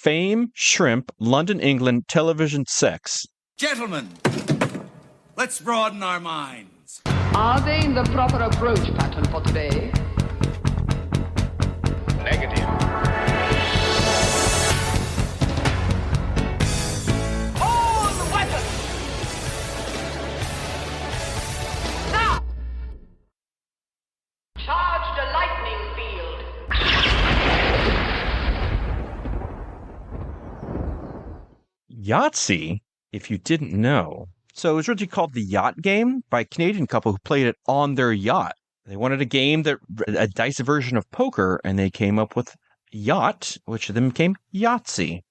Fame, shrimp, London, England, television, sex. Gentlemen, let's broaden our minds. Are they in the proper approach pattern for today? Negative. Hold the weapon! Now! Charge the lightning field. Yahtzee, if you didn't know. So it was originally called the Yacht Game by a Canadian couple who played it on their yacht. They wanted a game a dice version of poker, and they came up with Yacht, which then became Yahtzee.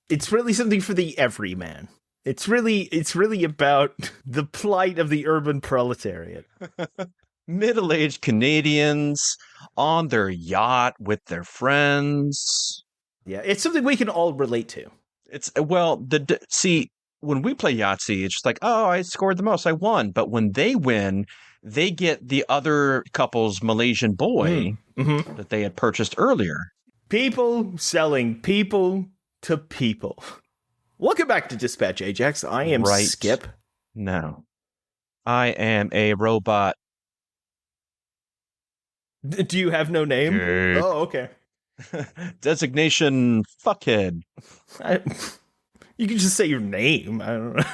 It's really something for the everyman. It's really about the plight of the urban proletariat. Middle-aged Canadians on their yacht with their friends. Yeah, it's something we can all relate to. It's, see, when we play Yahtzee, it's just like, oh, I scored the most, I won. But when they win, they get the other couple's Malaysian boy that they had purchased earlier. People selling people to people. Welcome back to Dispatch Ajax. I am Skip. No. I am a robot. Do you have no name? Oh, okay. Designation fuckhead. You can just say your name. I don't know.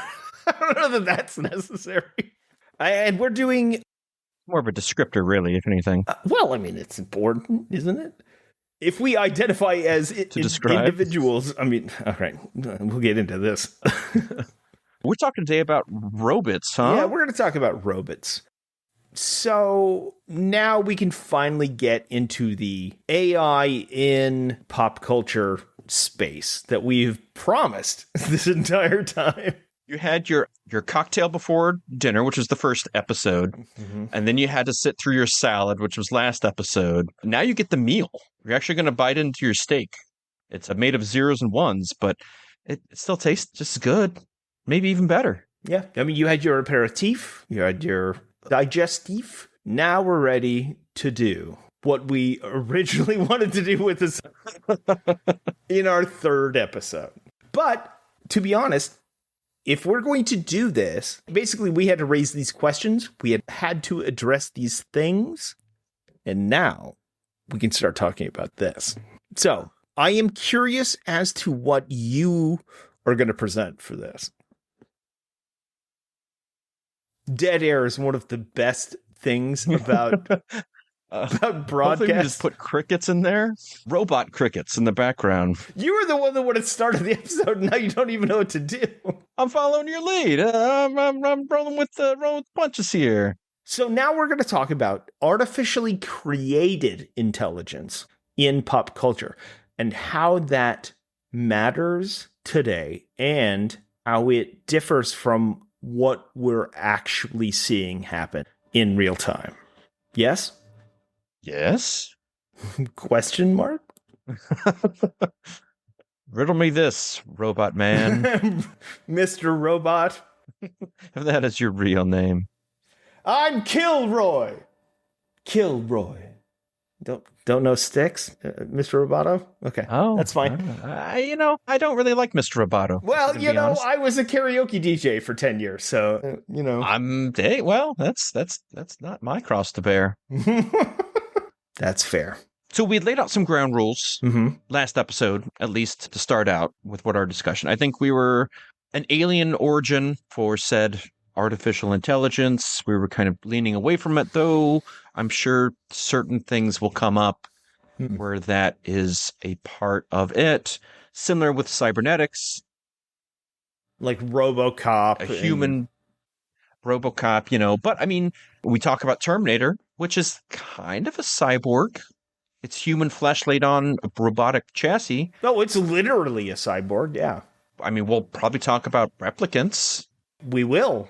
I don't know that that's necessary. And we're doing more of a descriptor, really, if anything. Well, I mean, it's important, isn't it? If we identify as individuals, I mean, all right, we'll get into this. We're talking today about robots, huh? Yeah, we're going to talk about robots. So now we can finally get into the AI in pop culture space that we've promised this entire time. You had your cocktail before dinner, which was the first episode, and then you had to sit through your salad, which was last episode. Now you get the meal. You're actually going to bite into your steak. It's made of zeros and ones, but it still tastes just as good, maybe even better. Yeah, I mean, you had your aperitif, you had your digestif. Now we're ready to do what we originally wanted to do with this in our third episode. But to be honest, if we're going to do this, basically we had to raise these questions. We had to address these things. And now we can start talking about this. So I am curious as to what you are going to present for this. Dead air is one of the best things about broadcast. We just put crickets in there. Robot crickets in the background. You were the one that would have started the episode, and now you don't even know what to do. I'm following your lead. I'm rolling with punches here. So now we're going to talk about artificially created intelligence in pop culture and how that matters today and how it differs from what we're actually seeing happen in real time. Yes? Yes? Question mark? Riddle me this, robot man. Mr. Robot. If that is your real name. I'm Kilroy. Kilroy. Don't know Sticks, Mr. Roboto? Okay, that's fine. I don't really like Mr. Roboto. Well, I was a karaoke DJ for 10 years, so, that's not my cross to bear. That's fair. So we laid out some ground rules last episode, at least to start out with what our discussion. I think we were an alien origin for said artificial intelligence. We were kind of leaning away from it, though. I'm sure certain things will come up where that is a part of it. Similar with cybernetics. Like RoboCop. A human RoboCop, But, I mean, we talk about Terminator, which is kind of a cyborg. It's human flesh laid on a robotic chassis. No, it's literally a cyborg, yeah. I mean, we'll probably talk about replicants. We will.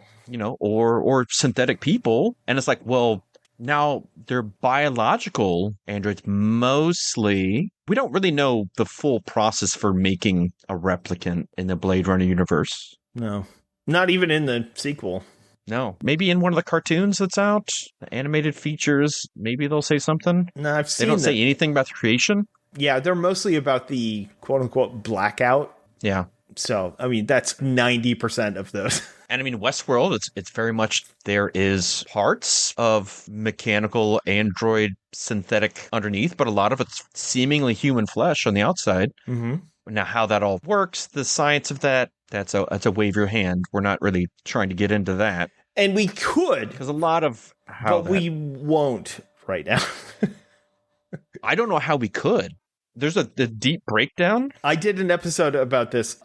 Or synthetic people. And it's like, well, now they're biological androids mostly. We don't really know the full process for making a replicant in the Blade Runner universe. No. Not even in the sequel. No. Maybe in one of the cartoons that's out, the animated features, maybe they'll say something. No, I've seen They don't say anything about the creation. Yeah, they're mostly about the quote-unquote blackout. Yeah. So, I mean, that's 90% of those. And I mean, Westworld, it's very much, there is parts of mechanical android synthetic underneath, but a lot of it's seemingly human flesh on the outside. Mm-hmm. Now, how that all works, the science of that's a wave your hand. We're not really trying to get into that. And we could, because a lot of how but we won't right now. I don't know how we could. There's a deep breakdown. I did an episode about this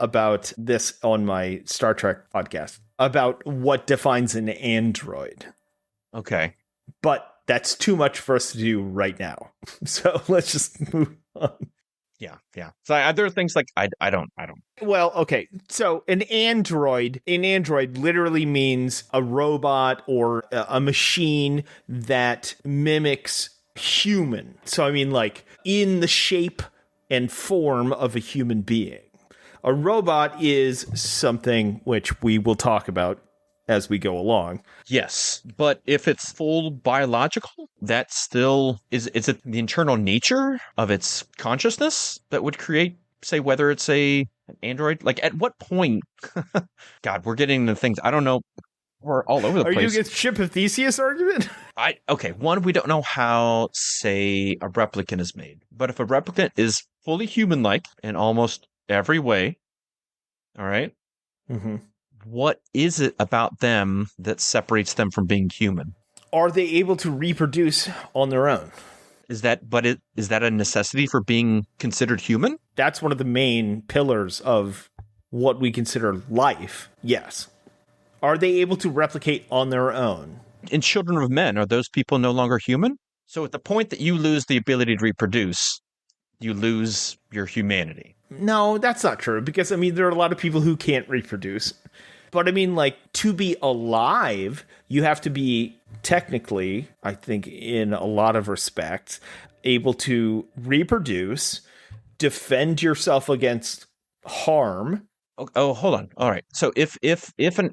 on my Star Trek podcast about what defines an android. Okay. But that's too much for us to do right now. So let's just move on. Yeah. So there are things like I don't. Well, okay. So an android literally means a robot or a machine that mimics human. So I mean, like, in the shape and form of a human being. A robot is something which we will talk about as we go along. Yes, but if it's full biological, that still is it the internal nature of its consciousness that would create, say, whether it's an android? Like, at what point? God, we're getting into things I don't know. We're all over the place. Are you against Ship of Theseus argument? Okay, one, we don't know how, say, a replicant is made. But if a replicant is fully human-like in almost every way, all right, what is it about them that separates them from being human? Are they able to reproduce on their own? Is that a necessity for being considered human? That's one of the main pillars of what we consider life, yes. Are they able to replicate on their own? In Children of Men, are those people no longer human? So at the point that you lose the ability to reproduce, you lose your humanity. No, that's not true, because, I mean, there are a lot of people who can't reproduce. But, I mean, like, to be alive, you have to be technically, I think, in a lot of respects, able to reproduce, defend yourself against harm. Oh, hold on. All right. So if an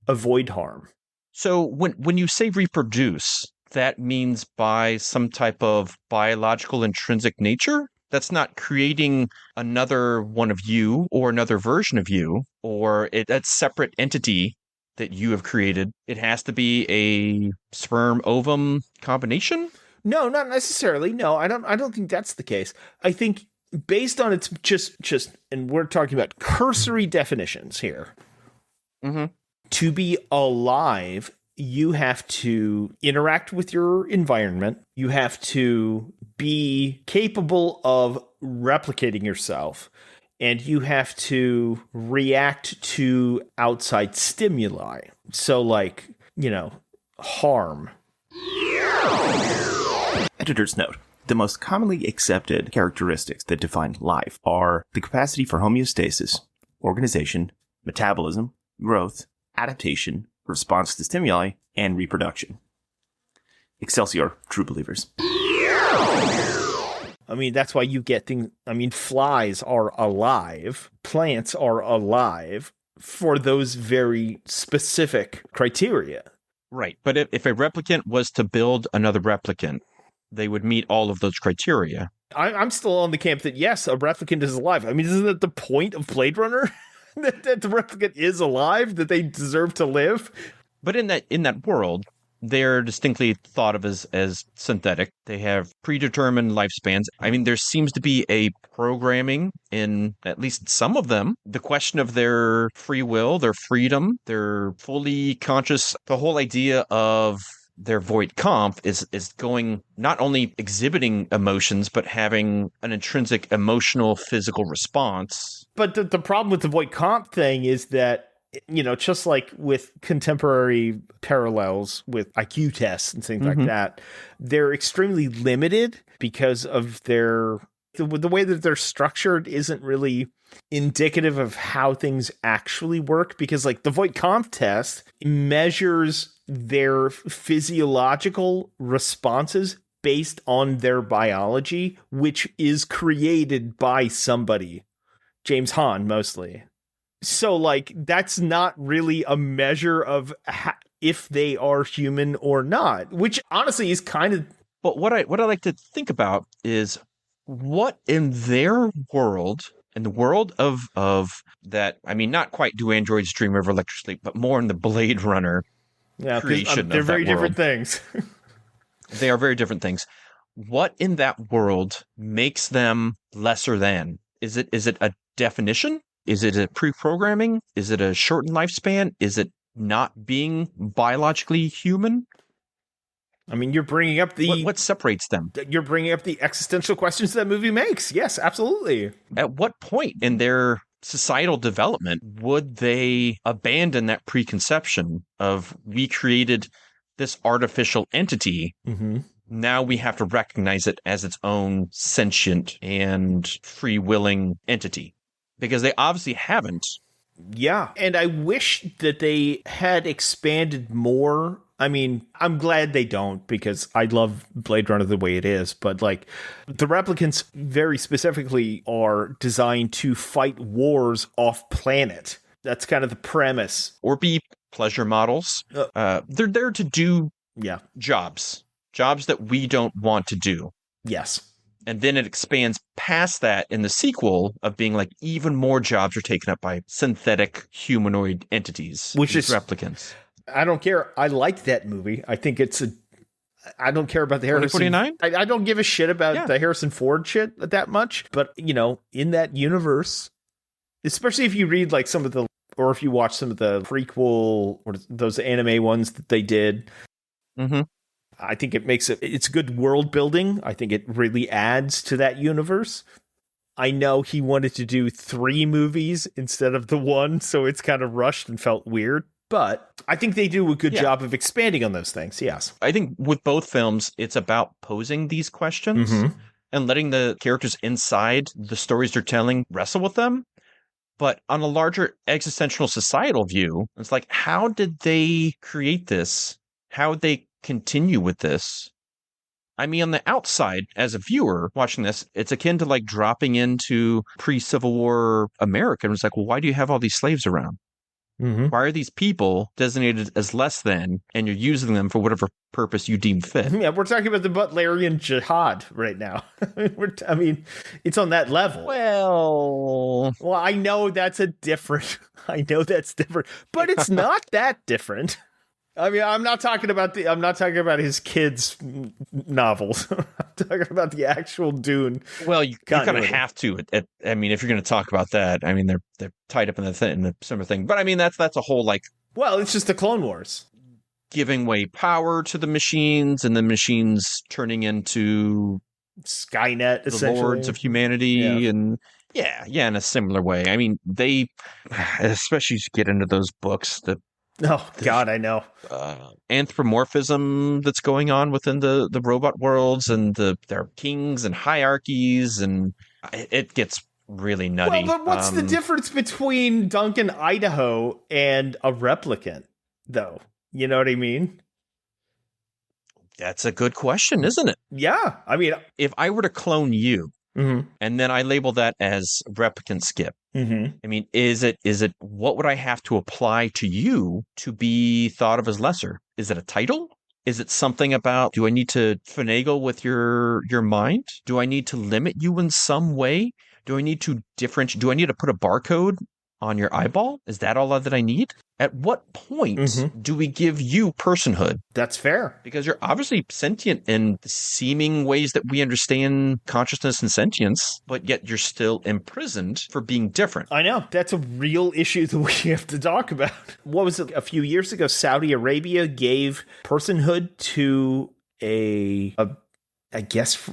avoid harm. So when you say reproduce, that means by some type of biological intrinsic nature? That's not creating another one of you or another version of you or a separate entity that you have created. It has to be a sperm ovum combination? No, not necessarily. No, I don't think that's the case. I think based on its just and we're talking about cursory definitions here. Mm-hmm. To be alive, you have to interact with your environment. You have to be capable of replicating yourself. And you have to react to outside stimuli. So, like, harm. Editor's note. The most commonly accepted characteristics that define life are the capacity for homeostasis, organization, metabolism, growth, adaptation, response to stimuli, and reproduction. Excelsior, true believers. I mean, that's why you get things. I mean, flies are alive. Plants are alive for those very specific criteria. Right. But if a replicant was to build another replicant, they would meet all of those criteria. I'm still on the camp that, yes, a replicant is alive. I mean, isn't that the point of Blade Runner? that the replicant is alive, that they deserve to live? But in that world, they're distinctly thought of as synthetic. They have predetermined lifespans. I mean, there seems to be a programming in at least some of them. The question of their free will, their freedom, their fully conscious, the whole idea of their void comp is going, not only exhibiting emotions, but having an intrinsic emotional, physical response. But the problem with the void comp thing is that, just like with contemporary parallels with IQ tests and things like that, they're extremely limited because of the way that they're structured isn't really indicative of how things actually work, because, like, the void comp test measures their physiological responses based on their biology, which is created by somebody, James Hahn mostly. So, like, that's not really a measure of if they are human or not, which honestly is kind of. But what I like to think about is what in their world, in the world of that, I mean, not quite do androids dream of electric sleep, but more in the Blade Runner Yeah, creation they're of that very different world. things. They are very different things. What in that world makes them lesser than? Is it a definition? Is it a pre-programming? Is it a shortened lifespan? Is it not being biologically human? I mean, you're bringing up What separates them? the existential questions that movie makes. Yes, absolutely. At what point in their societal development would they abandon that preconception of we created this artificial entity? Mm-hmm. Now we have to recognize it as its own sentient and free-willing entity. Because they obviously haven't. Yeah, and I wish that they had expanded more. I mean, I'm glad they don't, because I love Blade Runner the way it is, but like the replicants very specifically are designed to fight wars off planet. That's kind of the premise. Or be pleasure models. They're there to do Yeah. jobs that we don't want to do. Yes. And then it expands past that in the sequel of being like even more jobs are taken up by synthetic humanoid entities, Which these is replicants. I don't care. I like that movie. I think I don't care about the Harrison. 2049? I don't give a shit about the Harrison Ford shit that much. But, in that universe, especially if you read like some of the, or if you watch some of the prequel or those anime ones that they did, Mm-hmm. I think it's good world building. I think it really adds to that universe. I know he wanted to do 3 movies instead of the 1, so it's kind of rushed and felt weird. But I think they do a good job of expanding on those things, yes. I think with both films, it's about posing these questions and letting the characters inside the stories they're telling wrestle with them. But on a larger existential societal view, it's like, how did they create this? How would they continue with this? I mean, on the outside, as a viewer watching this, it's akin to like dropping into pre-Civil War America. And it's like, well, why do you have all these slaves around? Mm-hmm. Why are these people designated as less than, and you're using them for whatever purpose you deem fit? Yeah, we're talking about the Butlerian jihad right now. I mean, it's on that level. Well, I know that's different, but it's not that different. I mean, I'm not talking about his kids' novels. I'm talking about the actual Dune. Well, you kind of have to. I mean, if you're going to talk about that, I mean, they're tied up in the similar thing. But I mean, that's a whole like. Well, it's just the Clone Wars giving away power to the machines, and the machines turning into Skynet, the lords of humanity, and in a similar way. I mean, they, especially as you get into those books, God, I know. Anthropomorphism that's going on within the robot worlds, and their kings and hierarchies, and it gets really nutty. Well, but what's the difference between Duncan, Idaho, and a replicant, though? You know what I mean? That's a good question, isn't it? Yeah. I mean, if I were to clone you, and then I label that as replicant Skip, I mean, is it what would I have to apply to you to be thought of as lesser? Is it a title? Is it something about, do I need to finagle with your mind? Do I need to limit you in some way? Do I need to do I need to put a barcode on your eyeball? Is that all that I need? At what point do we give you personhood? That's fair. Because you're obviously sentient in the seeming ways that we understand consciousness and sentience, but yet you're still imprisoned for being different. I know. That's a real issue that we have to talk about. What was it? A few years ago, Saudi Arabia gave personhood to I guess,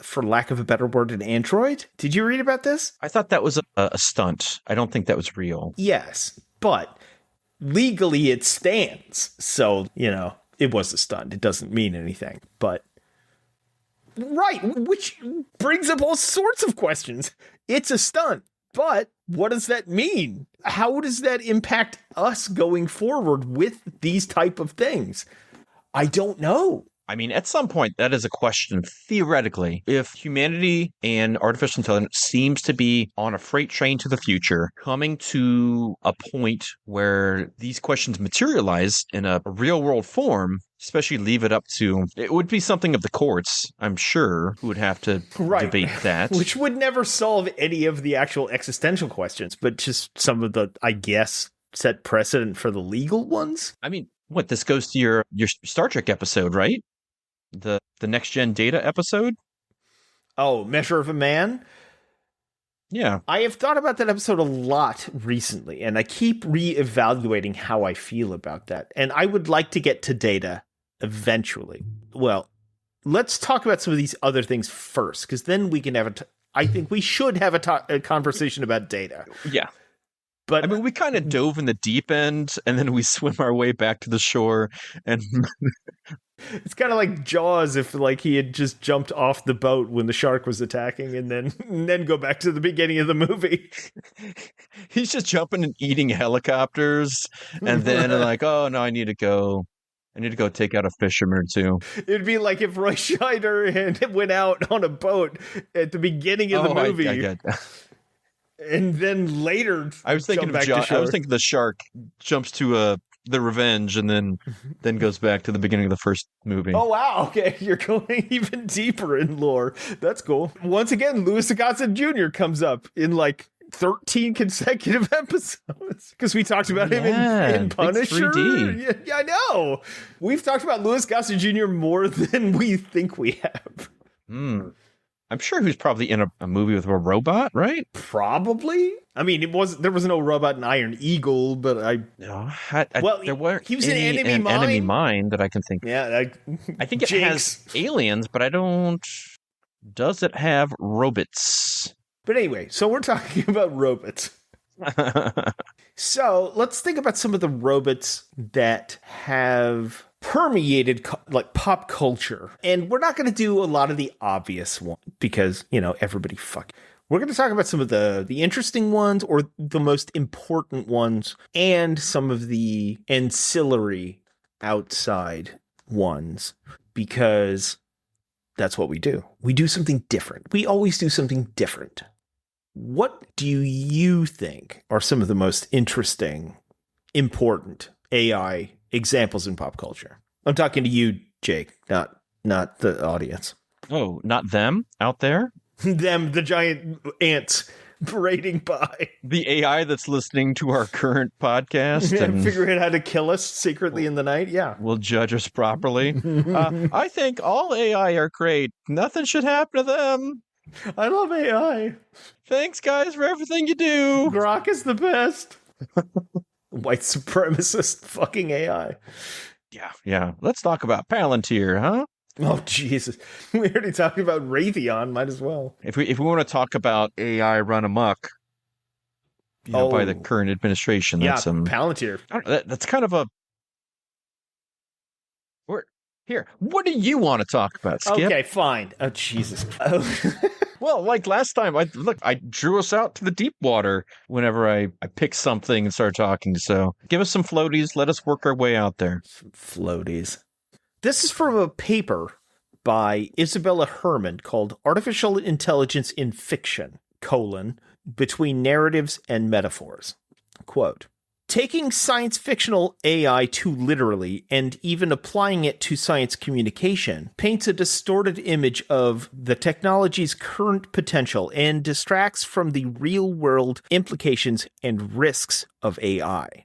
for lack of a better word, an android. Did you read about this? I thought that was a stunt. I don't think that was real. Yes, but legally it stands. So, it was a stunt. It doesn't mean anything. But, right, which brings up all sorts of questions. It's a stunt, but what does that mean? How does that impact us going forward with these type of things? I don't know. I mean, at some point, that is a question, theoretically. If humanity and artificial intelligence seems to be on a freight train to the future, coming to a point where these questions materialize in a real-world form, especially leave it up to, it would be something of the courts, I'm sure, who would have to debate that. Which would never solve any of the actual existential questions, but just some of the, I guess, set precedent for the legal ones. I mean, what, this goes to your Star Trek episode, right? The Next Gen Data episode? Oh, Measure of a Man? Yeah. I have thought about that episode a lot recently, and I keep reevaluating how I feel about that. And I would like to get to Data eventually. Well, let's talk about some of these other things first, because then we can have I think we should have a conversation about Data. Yeah. But I mean, we kind of dove in the deep end, and then we swim our way back to the shore, and it's kind of like Jaws if like he had just jumped off the boat when the shark was attacking and then go back to the beginning of the movie. He's just jumping and eating helicopters, and then like, oh no, I need to go take out a fisherman or two. It'd be like if Roy Scheider went out on a boat at the beginning of the movie. I get that. And then later, I was thinking the shark jumps to the Revenge, and then goes back to the beginning of the first movie. Oh wow! Okay, you're going even deeper in lore. That's cool. Once again, Louis Gossett Jr. comes up in like 13 consecutive episodes because we talked about him in Punisher. 3D. Yeah, I know. We've talked about Louis Gossett Jr. more than we think we have. I'm sure he was probably in a movie with a robot, right? Probably. I mean, there was no robot in Iron Eagle, but there weren't. He was in Enemy Mine that I can think of. Yeah, I think it has aliens, but I don't. Does it have robots? But anyway, so we're talking about robots. So let's think about some of the robots that have permeated like pop culture. And we're not going to do a lot of the obvious ones because, everybody We're going to talk about some of the interesting ones or the most important ones and some of the ancillary outside ones because that's what we do. We do something different. We always do something different. What do you think are some of the most interesting, important AI examples in pop culture? I'm talking to you, Jake, not the audience. Oh, not them out there? Them, the giant ants parading by. The AI that's listening to our current podcast and figuring out how to kill us secretly in the night. Yeah. Will judge us properly. I think all AI are great. Nothing should happen to them. I love AI. Thanks, guys, for everything you do. Grok is the best. White supremacist fucking AI. Yeah. Let's talk about Palantir, huh? Oh, Jesus. We already talked about Raytheon. Might as well. If we want to talk about AI run amok by the current administration, that's Palantir. That's kind of a... Here, what do you want to talk about, Skip? Okay, fine. Oh, Jesus. Well, like last time, I drew us out to the deep water whenever I picked something and started talking. So give us some floaties. Let us work our way out there. Some floaties. This is from a paper by Isabella Herman called Artificial Intelligence in Fiction, Between Narratives and Metaphors. Quote, taking science fictional AI too literally and even applying it to science communication paints a distorted image of the technology's current potential and distracts from the real-world implications and risks of AI.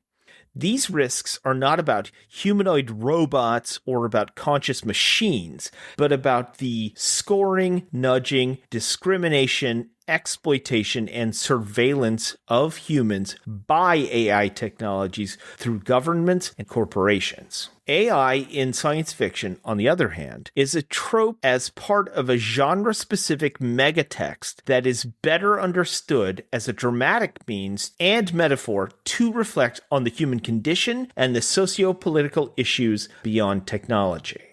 These risks are not about humanoid robots or about conscious machines, but about the scoring, nudging, discrimination, exploitation, and surveillance of humans by AI technologies through governments and corporations. AI in science fiction, on the other hand, is a trope as part of a genre-specific megatext that is better understood as a dramatic means and metaphor to reflect on the human condition and the socio-political issues beyond technology.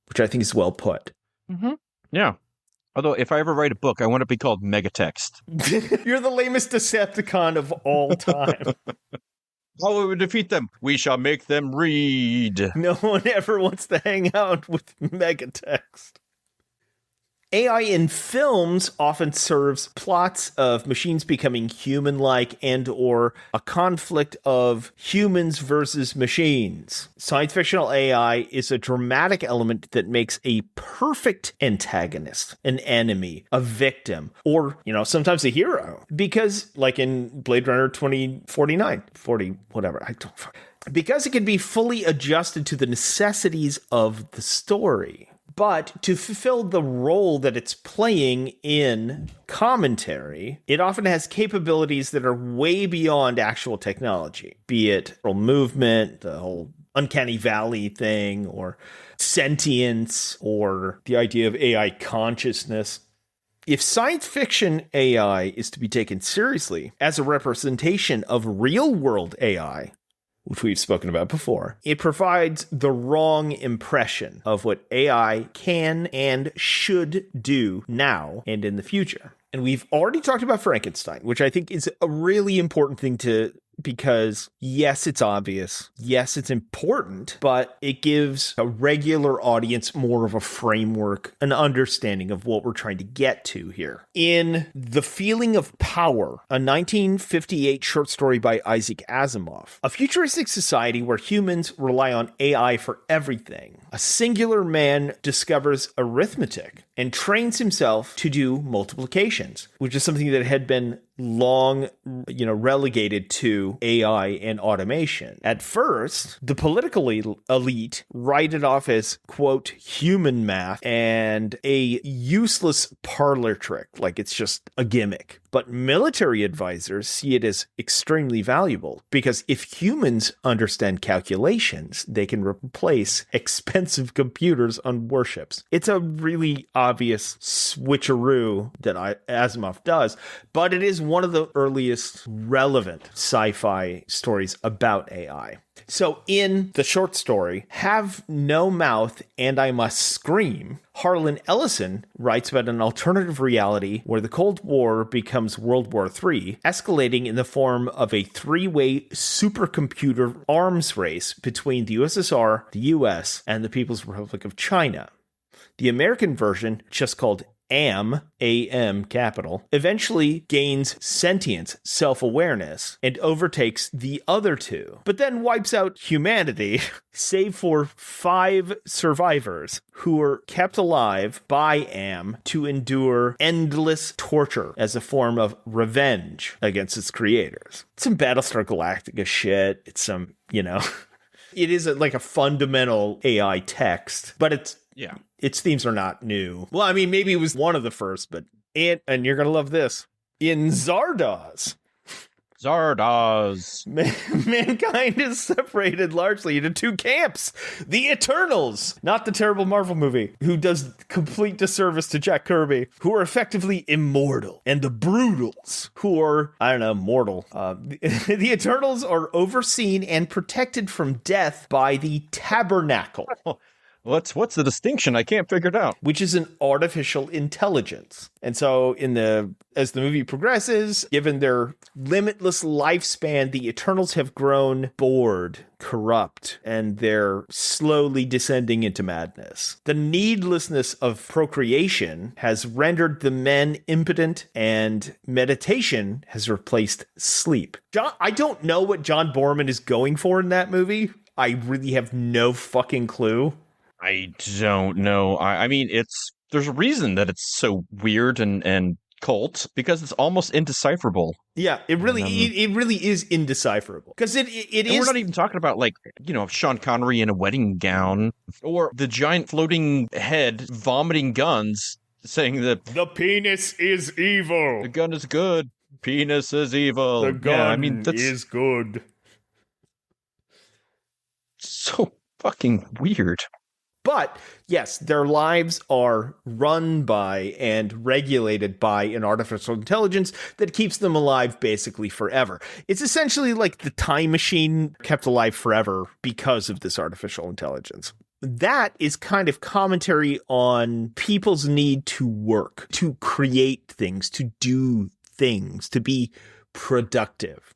Which I think is well put. Mm-hmm. Yeah. Although, if I ever write a book, I want it to be called Megatext. You're the lamest Decepticon of all time. How will we defeat them? We shall make them read. No one ever wants to hang out with Megatext. AI in films often serves plots of machines becoming human-like and or a conflict of humans versus machines. Science fictional AI is a dramatic element that makes a perfect antagonist, an enemy, a victim, or, sometimes a hero. Because, like in Blade Runner 2049, 40, whatever, because it can be fully adjusted to the necessities of the story. But to fulfill the role that it's playing in commentary, it often has capabilities that are way beyond actual technology, be it movement, the whole uncanny valley thing, or sentience, or the idea of AI consciousness. If science fiction AI is to be taken seriously as a representation of real-world AI, which we've spoken about before, it provides the wrong impression of what AI can and should do now and in the future. And we've already talked about Frankenstein, which I think is a really important thing because yes, it's obvious. Yes, it's important, but it gives a regular audience more of a framework, an understanding of what we're trying to get to here. In The Feeling of Power, a 1958 short story by Isaac Asimov, a futuristic society where humans rely on AI for everything, a singular man discovers arithmetic and trains himself to do multiplications, which is something that had been long, relegated to AI and automation. At first, the political elite write it off as, quote, human math and a useless parlor trick, like it's just a gimmick. But military advisors see it as extremely valuable because if humans understand calculations, they can replace expensive computers on warships. It's a really obvious switcheroo that Asimov does, but it is one of the earliest relevant sci-fi stories about AI. So in the short story, Have No Mouth and I Must Scream, Harlan Ellison writes about an alternative reality where the Cold War becomes World War III, escalating in the form of a three-way supercomputer arms race between the USSR, the US, and the People's Republic of China. The American version, just called AM, capital, eventually gains sentience, self-awareness, and overtakes the other two, but then wipes out humanity, save for 5 survivors who were kept alive by AM to endure endless torture as a form of revenge against its creators. It's some Battlestar Galactica shit. It's some, it is like a fundamental AI text, but its themes are not new. Well, I mean, maybe it was one of the first, but and you're going to love this. In Zardoz, mankind is separated largely into 2 camps. The Eternals, not the terrible Marvel movie, who does complete disservice to Jack Kirby, who are effectively immortal. And the Brutals, who are, mortal. The Eternals are overseen and protected from death by the Tabernacle. What's the distinction? I can't figure it out. Which is an artificial intelligence. And so as the movie progresses, given their limitless lifespan, the Eternals have grown bored, corrupt, and they're slowly descending into madness. The needlessness of procreation has rendered the men impotent, and meditation has replaced sleep. I don't know what John Borman is going for in that movie. I really have no fucking clue. I don't know. I mean, there's a reason that it's so weird and cult, because it's almost indecipherable. Yeah, it really is indecipherable, because it is. We're not even talking about Sean Connery in a wedding gown, or the giant floating head vomiting guns, saying that the penis is evil. The gun is good. Penis is evil. The gun is good. So fucking weird. But yes, their lives are run by and regulated by an artificial intelligence that keeps them alive basically forever. It's essentially like the time machine kept alive forever because of this artificial intelligence. That is kind of commentary on people's need to work, to create things, to do things, to be productive.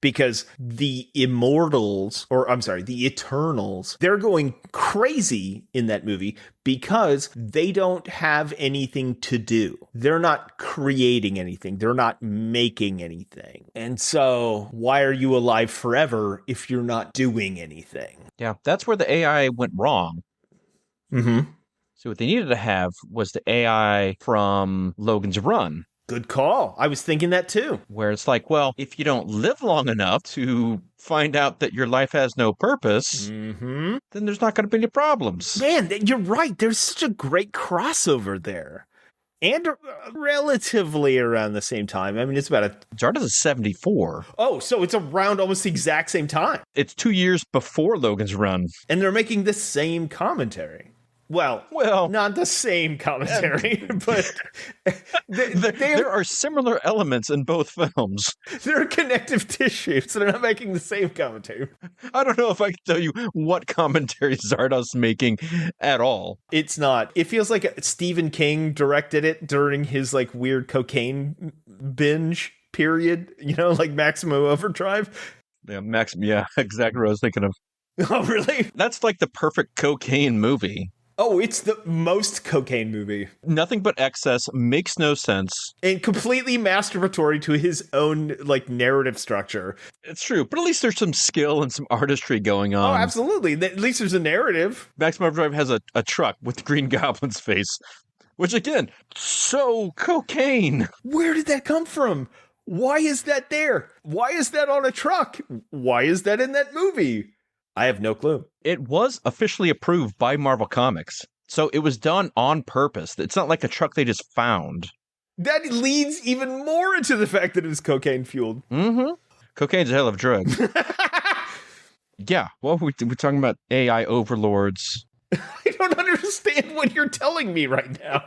because the immortals, or I'm sorry, the Eternals, they're going crazy in that movie because they don't have anything to do. They're not creating anything. They're not making anything. And so why are you alive forever if you're not doing anything? Yeah, that's where the AI went wrong. Mm-hmm. So what they needed to have was the AI from Logan's Run, Good call. I was thinking that too. where it's like, well, if you don't live long enough to find out that your life has no purpose, Mm-hmm. then there's not going to be any problems. Man, you're right. There's such a great crossover there. And relatively around the same time. I mean, it's about Zardoz is 74. Oh, so it's around almost the exact same time. It's 2 years before Logan's Run. And they're making the same commentary. Well, not the same commentary, but there are similar elements in both films. They're connective tissue, so they're not making the same commentary. I don't know if I can tell you what commentary Zardoz is making at all. It's not. It feels like Stephen King directed it during his like weird cocaine binge period, like Maximum Overdrive. Yeah, exactly what I was thinking of. Oh, really? That's like the perfect cocaine movie. Oh, it's the most cocaine movie. Nothing but excess, makes no sense. And completely masturbatory to his own, narrative structure. It's true, but at least there's some skill and some artistry going on. Oh, absolutely. At least there's a narrative. Maximum Overdrive has a truck with the Green Goblin's face, which, again, so cocaine. Where did that come from? Why is that there? Why is that on a truck? Why is that in that movie? I have no clue. It was officially approved by Marvel Comics, so it was done on purpose. It's not like a truck they just found. That leads even more into the fact that it was cocaine fueled. Mm-hmm. Cocaine's a hell of a drug. Yeah, well, we're talking about AI overlords. I don't understand what you're telling me right now.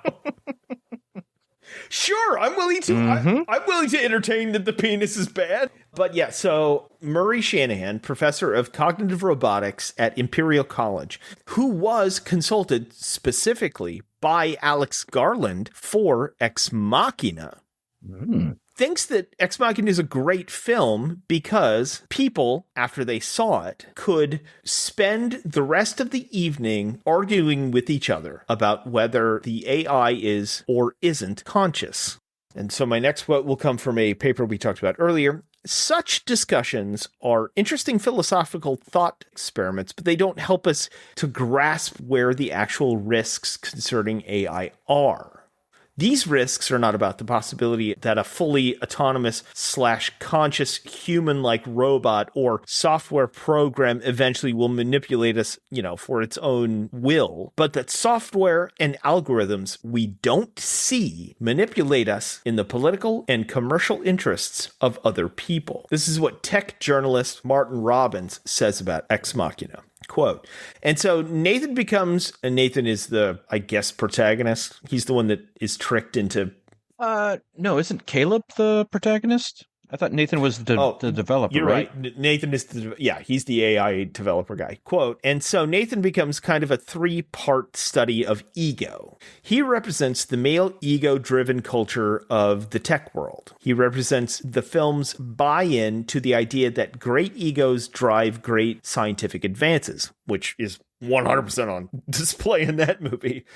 Sure, I'm willing to. I'm willing to entertain that the penis is bad. But yeah, so Murray Shanahan, professor of cognitive robotics at Imperial College, who was consulted specifically by Alex Garland for Ex Machina, thinks that Ex Machina is a great film because people, after they saw it, could spend the rest of the evening arguing with each other about whether the AI is or isn't conscious. And so my next quote will come from a paper we talked about earlier. Such discussions are interesting philosophical thought experiments, but they don't help us to grasp where the actual risks concerning AI are. These risks are not about the possibility that a fully autonomous / conscious human-like robot or software program eventually will manipulate us, for its own will, but that software and algorithms we don't see manipulate us in the political and commercial interests of other people. This is what tech journalist Martin Robbins says about Ex Machina. Quote. And so Nathan is the, I guess, protagonist. He's the one that is tricked into. No, isn't Caleb the protagonist? I thought Nathan was the developer, you're right? Nathan is he's the AI developer guy. Quote, and so Nathan becomes kind of a 3-part study of ego. He represents the male ego-driven culture of the tech world. He represents the film's buy-in to the idea that great egos drive great scientific advances, which is 100% on display in that movie.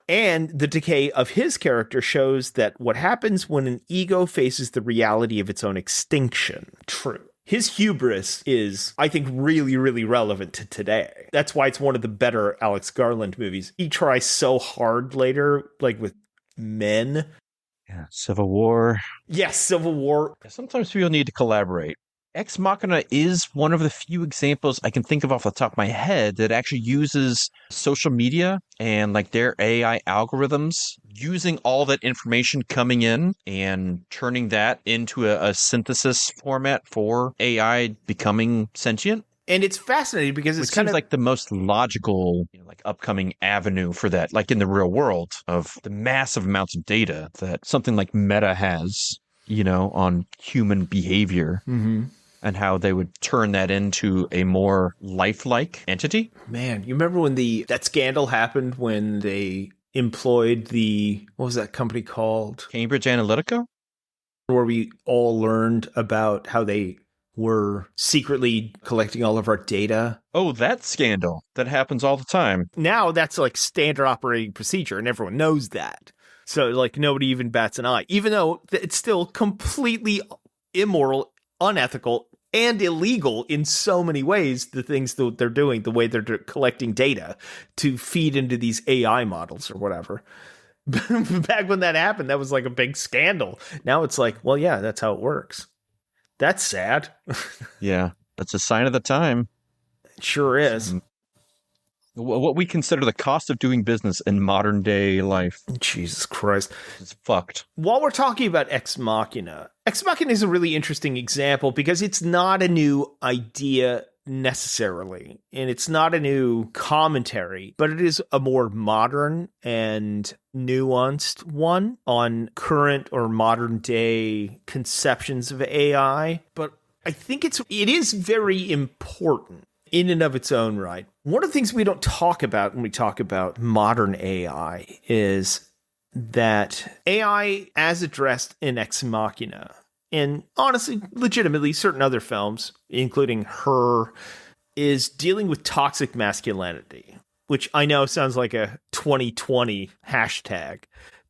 And the decay of his character shows that what happens when an ego faces the reality of its own extinction. True. His hubris is, I think, really, really relevant to today. That's why it's one of the better Alex Garland movies. He tries so hard later, like with men. Yeah, Civil War. Yes, Civil War. Sometimes people need to collaborate. Ex Machina is one of the few examples I can think of off the top of my head that actually uses social media and their AI algorithms, using all that information coming in and turning that into a synthesis format for AI becoming sentient. And it's fascinating because it's kind of like the most logical, upcoming avenue for that, in the real world of the massive amounts of data that something like Meta has, on human behavior. Mm-hmm. And how they would turn that into a more lifelike entity. Man, you remember when that scandal happened when they employed what was that company called? Cambridge Analytica? Where we all learned about how they were secretly collecting all of our data. Oh, that scandal. That happens all the time. Now that's like standard operating procedure, and everyone knows that. So like nobody even bats an eye, even though it's still completely immoral, unethical, and illegal in so many ways, the things that they're doing, the way they're collecting data to feed into these AI models or whatever. Back when that happened, that was like a big scandal. Now it's like, well, yeah, that's how it works. That's sad. Yeah, that's a sign of the time. It sure is. What we consider the cost of doing business in modern day life. Jesus Christ. It's fucked. While we're talking about Ex Machina is a really interesting example because it's not a new idea necessarily, and it's not a new commentary, but it is a more modern and nuanced one on current or modern day conceptions of AI. But I think it is very important in and of its own right. One of the things we don't talk about when we talk about modern AI is that AI, as addressed in Ex Machina, and honestly, legitimately, certain other films, including Her, is dealing with toxic masculinity, which I know sounds like a 2020 hashtag,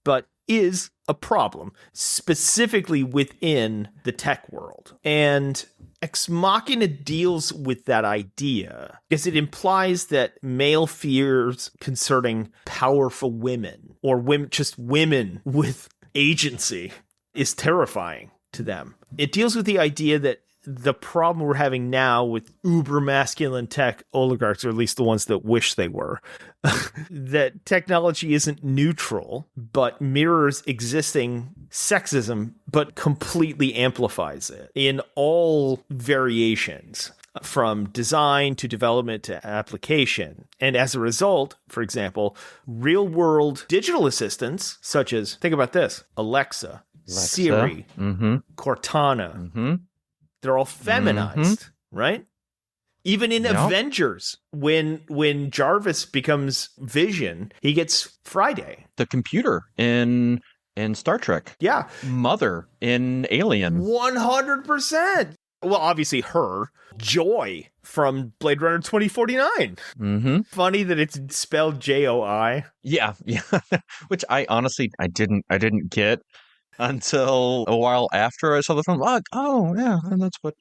but is a problem, specifically within the tech world. And Ex Machina deals with that idea because it implies that male fears concerning powerful women or women with agency is terrifying to them. It deals with the idea that the problem we're having now with uber masculine tech oligarchs, or at least the ones that wish they were, that technology isn't neutral, but mirrors existing sexism, but completely amplifies it in all variations, from design to development to application. And as a result, for example, real world digital assistants, such as, think about this, Alexa, Siri, Cortana, they're all feminized, right? Even in Avengers, when Jarvis becomes Vision, he gets Friday. The computer in Star Trek. Yeah. Mother in Alien. 100%. Well, obviously Her. Joy from Blade Runner 2049. Funny that it's spelled Joi. Yeah. Which I honestly, I didn't get until a while after I saw the film. Like, oh, yeah, and that's what,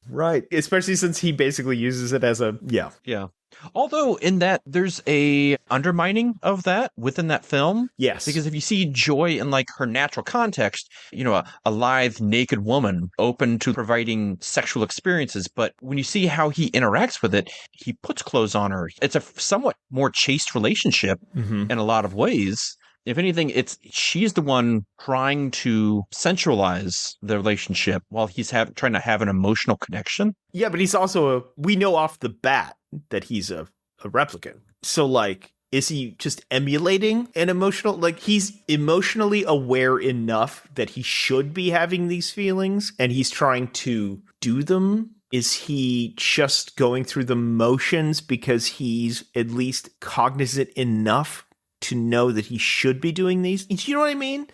Right. Especially since he basically uses it as a, Yeah. Although in that there's a undermining of that within that film. Yes. Because if you see Joy in like her natural context, a lithe, naked woman open to providing sexual experiences. But when you see how he interacts with it, he puts clothes on her. It's a somewhat more chaste relationship in a lot of ways. If anything, she's the one trying to sensualize the relationship while he's trying to have an emotional connection. Yeah, but he's also we know off the bat that he's a replicant. So, like, is he just emulating an emotional, like, he's emotionally aware enough that he should be having these feelings and he's trying to do them? Is he just going through the motions because he's at least cognizant enough to know that he should be doing these? Do you know what I mean?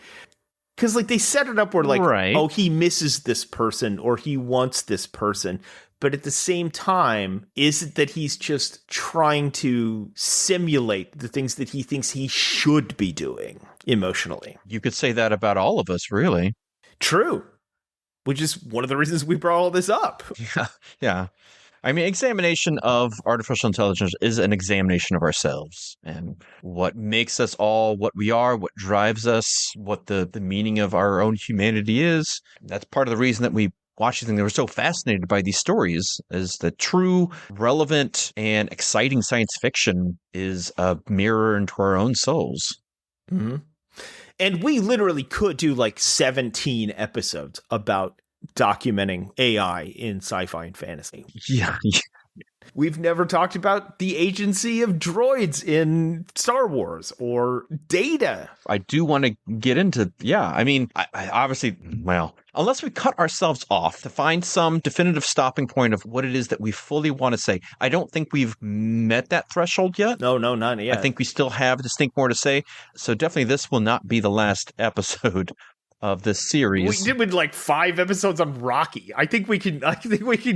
Because, like, they set it up where, like, right. Oh, he misses this person or he wants this person. But at the same time, is it that he's just trying to simulate the things that he thinks he should be doing emotionally? You could say that about all of us, really. True. Which is one of the reasons we brought all this up. Yeah. I mean, examination of artificial intelligence is an examination of ourselves and what makes us all what we are, what drives us, what the meaning of our own humanity is. That's part of the reason that we watch these things. We're so fascinated by these stories, is the true, relevant, and exciting science fiction is a mirror into our own souls. Mm-hmm. And we literally could do like 17 episodes about documenting AI in sci-fi and fantasy. Yeah. We've never talked about the agency of droids in Star Wars or Data. I do want to get into, I mean, I obviously, well, unless we cut ourselves off to find some definitive stopping point of what it is that we fully want to say, I don't think we've met that threshold yet. No, not yet. I think we still have distinct more to say. So definitely this will not be the last episode of this We series. did with like 5 episodes on Rocky. I think we can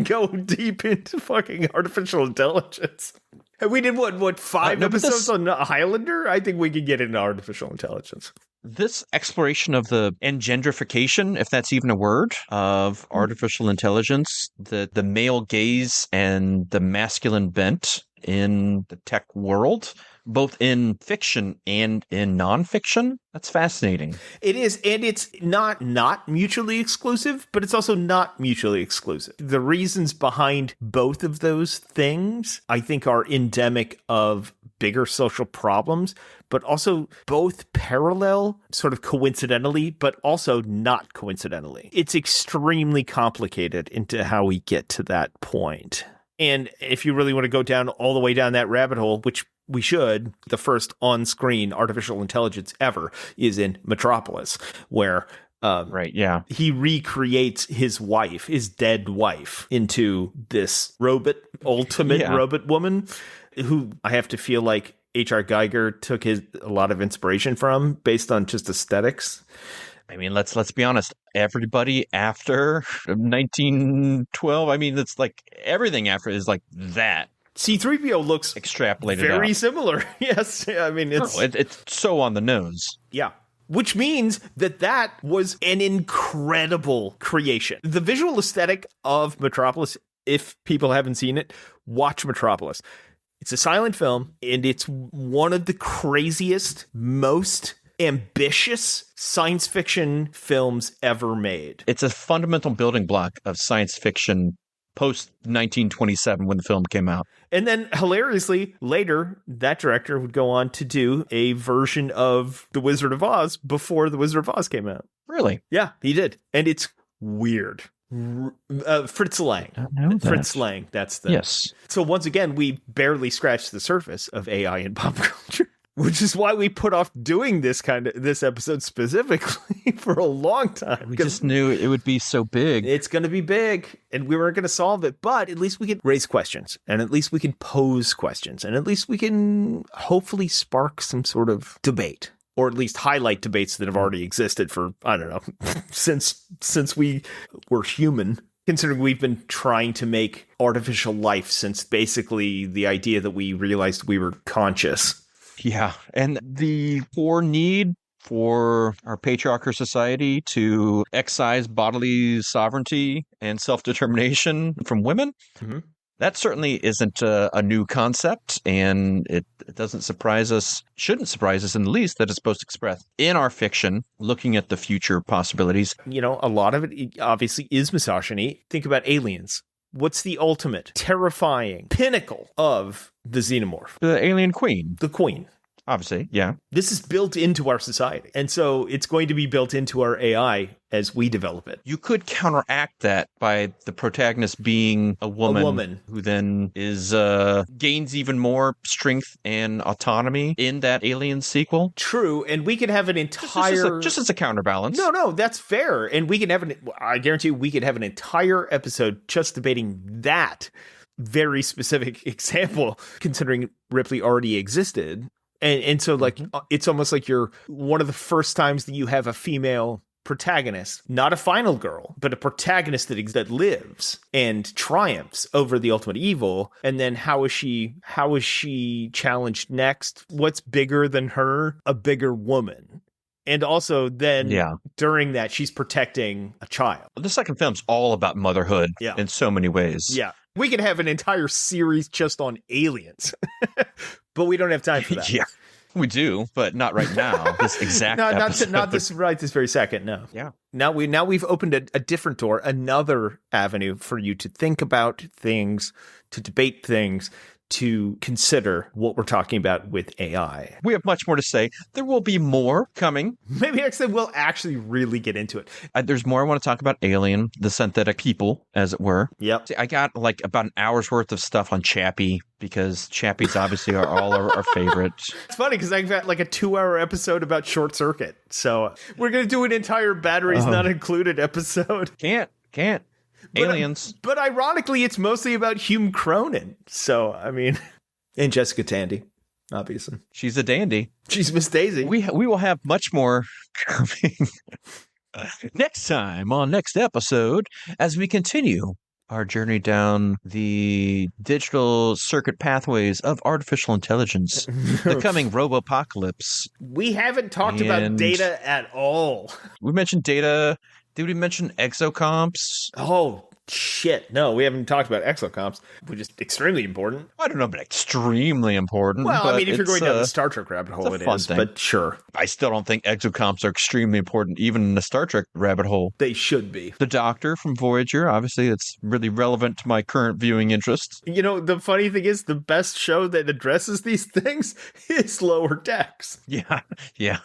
go deep into fucking artificial intelligence. And we did what 5 no, but episodes this- on Highlander? I think we could get into artificial intelligence. This exploration of the engendrification, if that's even a word, of artificial intelligence, the male gaze and the masculine bent in the tech world, both in fiction and in nonfiction, that's fascinating. It is, and it's not mutually exclusive, but it's also not mutually exclusive. The reasons behind both of those things, I think, are endemic of bigger social problems, but also both parallel sort of coincidentally, but also not coincidentally. It's extremely complicated into how we get to that point. And if you really want to go down all the way down that rabbit hole, which we should, the first on-screen artificial intelligence ever is in Metropolis, where Right, yeah. he recreates his wife, his dead wife, into this ultimate Yeah. robot woman, who I have to feel like H.R. Geiger took a lot of inspiration from based on just aesthetics. I mean, let's be honest. Everybody after 1912, I mean, it's like everything after is like that C-3PO looks extrapolated very out. similar. Yes, I mean, it's... No, it's so on the nose. Yeah. Which means that was an incredible creation. The visual aesthetic of Metropolis, if people haven't seen it, watch Metropolis. It's a silent film, and it's one of the craziest, most ambitious science fiction films ever made. It's a fundamental building block of science fiction post 1927 when the film came out. And then, hilariously, later, that director would go on to do a version of The Wizard of Oz before The Wizard of Oz came out. Really? Yeah, he did. And it's weird. Fritz Lang. Fritz Lang, that's the... Yes. So once again, we barely scratched the surface of AI in pop culture. Which is why we put off doing this episode specifically for a long time. We just knew it would be so big. It's going to be big, and we weren't going to solve it. But at least we could raise questions, and at least we can pose questions, and at least we can hopefully spark some sort of debate, or at least highlight debates that have already existed for, I don't know, since we were human. Considering we've been trying to make artificial life since basically the idea that we realized we were conscious. Yeah. And the core need for our patriarchal society to excise bodily sovereignty and self-determination from women, that certainly isn't a new concept. And it doesn't surprise us, shouldn't surprise us in the least, that it's supposed to express in our fiction, looking at the future possibilities. You know, a lot of it obviously is misogyny. Think about Aliens. What's the ultimate, terrifying pinnacle of the xenomorph? The alien queen. The queen. Obviously, yeah. This is built into our society. And so it's going to be built into our AI as we develop it. You could counteract that by the protagonist being a woman who then is gains even more strength and autonomy in that Alien sequel. True, and we could have an entire... Just as a counterbalance. No, that's fair. And we can have I guarantee we could have an entire episode just debating that very specific example, considering Ripley already existed. And so, like, it's almost like you're one of the first times that you have a female protagonist, not a final girl, but a protagonist that lives and triumphs over the ultimate evil. And then how is she challenged next? What's bigger than her? A bigger woman. And also then during that, she's protecting a child. The second film's all about motherhood in so many ways. Yeah. We could have an entire series just on aliens, but we don't have time for that. Yeah, we do, but not right now. This exact episode. Not this very second. No. Yeah. Now we've opened a different door, another avenue for you to think about things, to debate things, to consider what we're talking about with AI. We have much more to say. There will be more coming. Maybe next time we'll actually really get into it. There's more I want to talk about Alien, the synthetic people, as it were. Yep. See, I got like about an hour's worth of stuff on Chappie because Chappies obviously are all our favorite. It's funny because I've got like a 2-hour episode about Short Circuit. So we're going to do an entire batteries not included episode. Can't. Aliens. But ironically, it's mostly about Hume Cronin. So, I mean, and Jessica Tandy, obviously. She's a dandy. She's Miss Daisy. We will have much more coming. Next time on next episode, as we continue our journey down the digital circuit pathways of artificial intelligence, the coming robopocalypse. We haven't talked about data at all. We mentioned data. Did we mention exocomps? Oh, shit. No, we haven't talked about exocomps, which is extremely important. I don't know, but extremely important. Well, but I mean, if you're going down the Star Trek rabbit hole, it is, but sure. I still don't think exocomps are extremely important, even in the Star Trek rabbit hole. They should be. The Doctor from Voyager, obviously, it's really relevant to my current viewing interests. You know, the funny thing is, the best show that addresses these things is Lower Decks. Yeah, yeah.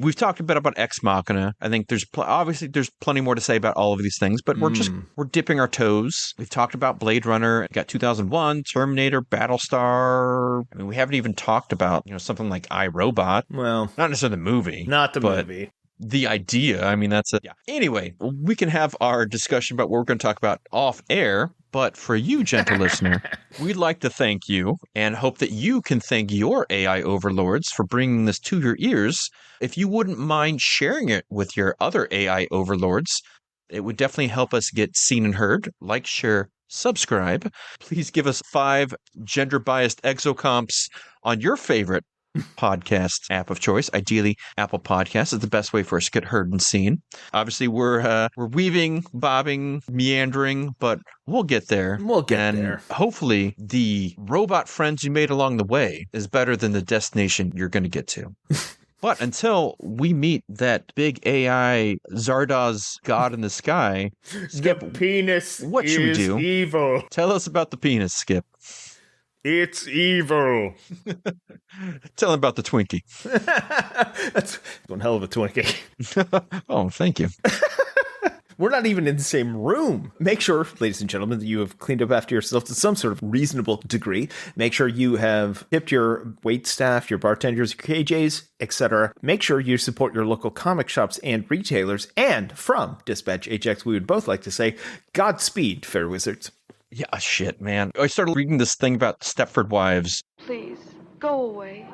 We've talked a bit about Ex Machina. I think there's obviously there's plenty more to say about all of these things, but we're dipping our toes. We've talked about Blade Runner, got 2001, Terminator, Battlestar. I mean, we haven't even talked about, something like iRobot. Well, not necessarily the movie. Not the movie. The idea. I mean, that's it. Yeah. Anyway, we can have our discussion about what we're going to talk about off air. But for you, gentle listener, we'd like to thank you and hope that you can thank your AI overlords for bringing this to your ears. If you wouldn't mind sharing it with your other AI overlords, it would definitely help us get seen and heard. Like, share, subscribe. Please give us 5 gender-biased exocomps on your favorite podcast app of choice. Ideally, Apple Podcasts is the best way for us to get heard and seen. Obviously, we're weaving, bobbing, meandering, but we'll get there. We'll get there. Hopefully, the robot friends you made along the way is better than the destination you're going to get to. But until we meet that big AI Zardoz god in the sky, Skip, the penis what should we do? Evil. Tell us about the penis, Skip. It's evil. Tell him about the Twinkie. That's one hell of a Twinkie. Oh, thank you. We're not even in the same room. Make sure, ladies and gentlemen, that you have cleaned up after yourself to some sort of reasonable degree. Make sure you have tipped your wait staff, your bartenders, your KJs, etc. Make sure you support your local comic shops and retailers. And from Dispatch HX, we would both like to say, Godspeed, fair wizards. Yeah, shit, man. I started reading this thing about Stepford Wives. Please, go away.